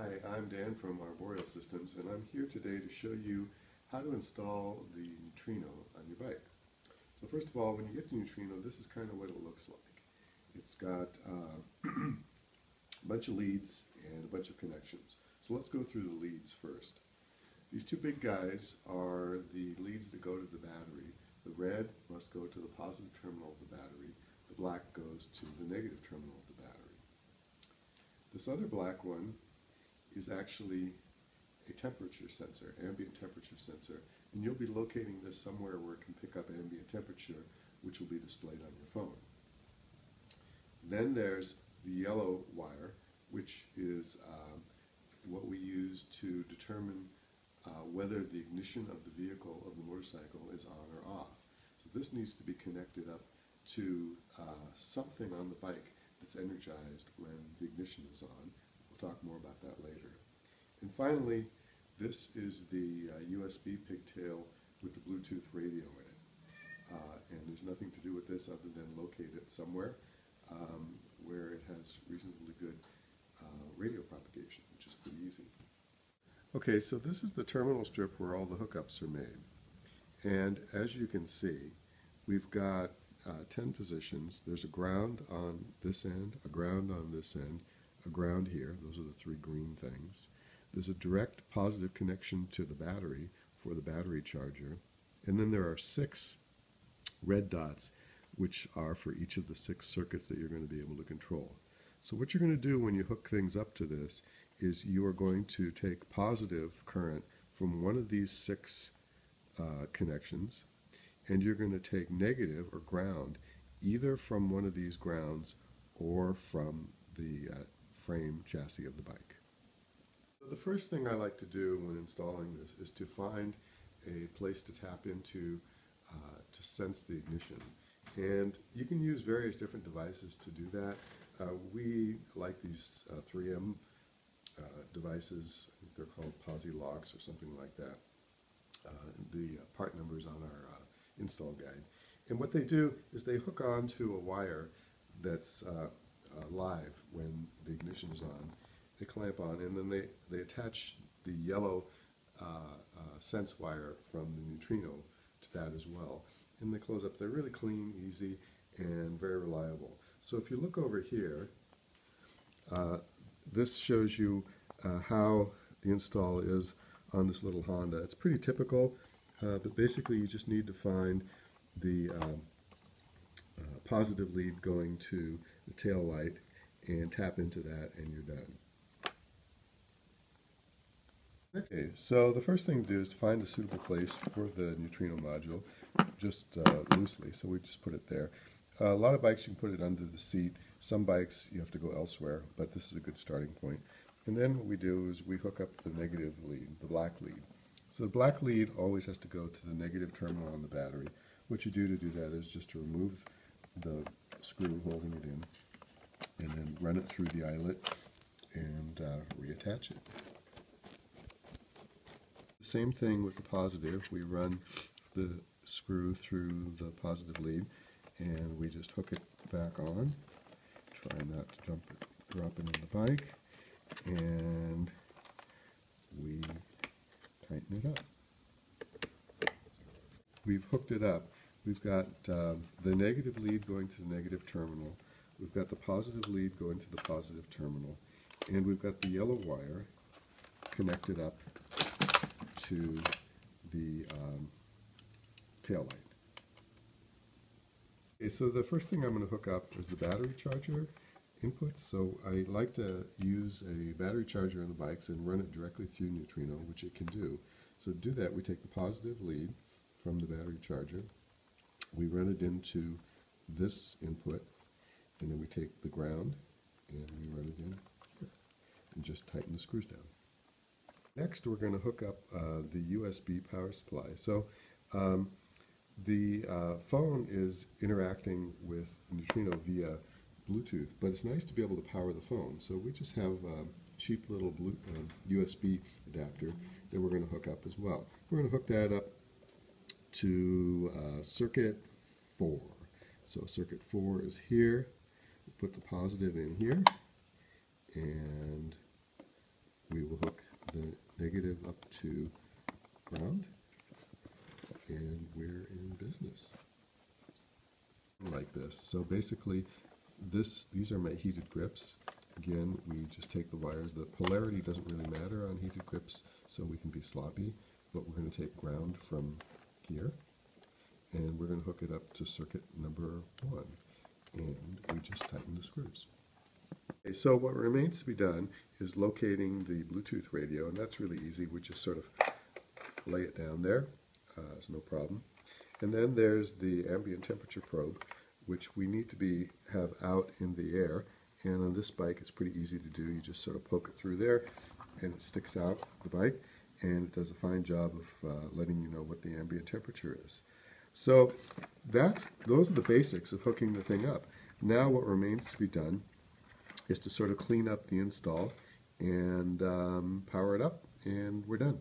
Hi, I'm Dan from Arboreal Systems, and I'm here today to show you how to install the Neutrino on your bike. So first of all, when you get the Neutrino, this is kind of what it looks like. It's got a bunch of leads and a bunch of connections. So let's go through the leads first. These two big guys are the leads that go to the battery. The red must go to the positive terminal of the battery. The black goes to the negative terminal of the battery. This other black one is actually a temperature sensor, ambient temperature sensor, and you'll be locating this somewhere where it can pick up ambient temperature, which will be displayed on your phone. Then there's the yellow wire, which is what we use to determine whether the ignition of the vehicle, of the motorcycle, is on or off. So this needs to be connected up to something on the bike that's energized when the ignition is on. We'll talk more about that later. And finally, this is the USB pigtail with the Bluetooth radio in it. And there's nothing to do with this other than locate it somewhere where it has reasonably good radio propagation, which is pretty easy. Okay, so this is the terminal strip where all the hookups are made. And as you can see, we've got 10 positions. There's a ground on this end, a ground on this end, a ground here. Those are the three green things. There's a direct positive connection to the battery for the battery charger. And then there are 6 red dots, which are for each of the 6 circuits that you're going to be able to control. So what you're going to do when you hook things up to this is you are going to take positive current from one of these 6 connections, and you're going to take negative or ground either from one of these grounds or from the frame chassis of the bike. So the first thing I like to do when installing this is to find a place to tap into to sense the ignition. And you can use various different devices to do that. We like these 3M devices. I think they're called Posi locks or something like that. The part numbers on our install guide. And what they do is they hook onto a wire that's live when the ignition is on. They clamp on, and then they attach the yellow sense wire from the Neutrino to that as well. And they close up. They're really clean, easy, and very reliable. So if you look over here, this shows you how the install is on this little Honda. It's pretty typical, but basically you just need to find the positive lead going to the tail light and tap into that, and you're done. Okay, so the first thing to do is to find a suitable place for the Neutrino module, just loosely, so we just put it there. A lot of bikes you can put it under the seat. Some bikes you have to go elsewhere, but this is a good starting point. And then what we do is we hook up the negative lead, the black lead. So the black lead always has to go to the negative terminal on the battery. What you do to do that is just to remove the screw holding it in, and then run it through the eyelet and reattach it. The same thing with the positive. We run the screw through the positive lead, and we just hook it back on. Try not to drop it in the bike, and we tighten it up. We've hooked it up. We've got the negative lead going to the negative terminal. We've got the positive lead going to the positive terminal, and we've got the yellow wire connected up to the tail light. Okay, so the first thing I'm going to hook up is the battery charger input. So I like to use a battery charger on the bikes and run it directly through Neutrino, which it can do. So to do that, we take the positive lead from the battery charger, we run it into this input, and then we take the ground and we run it in here and just tighten the screws down. Next, we're going to hook up the USB power supply. So the phone is interacting with Neutrino via Bluetooth, but it's nice to be able to power the phone. So we just have a cheap little USB adapter that we're going to hook up as well. We're going to hook that up to circuit 4. So circuit 4 is here. We put the positive in here, and we negative up to ground, and we're in business. Like this. So basically, these are my heated grips. Again, we just take the wires. The polarity doesn't really matter on heated grips, so we can be sloppy, but we're going to take ground from here, and we're going to hook it up to circuit number 1, and we just tighten the screws. Okay, so what remains to be done is locating the Bluetooth radio, and that's really easy. We just sort of lay it down there. It's no problem. And then there's the ambient temperature probe, which we need to have out in the air. And on this bike, it's pretty easy to do. You just sort of poke it through there, and it sticks out the bike, and it does a fine job of letting you know what the ambient temperature is. So those are the basics of hooking the thing up. Now what remains to be done is to sort of clean up the install and power it up, and we're done.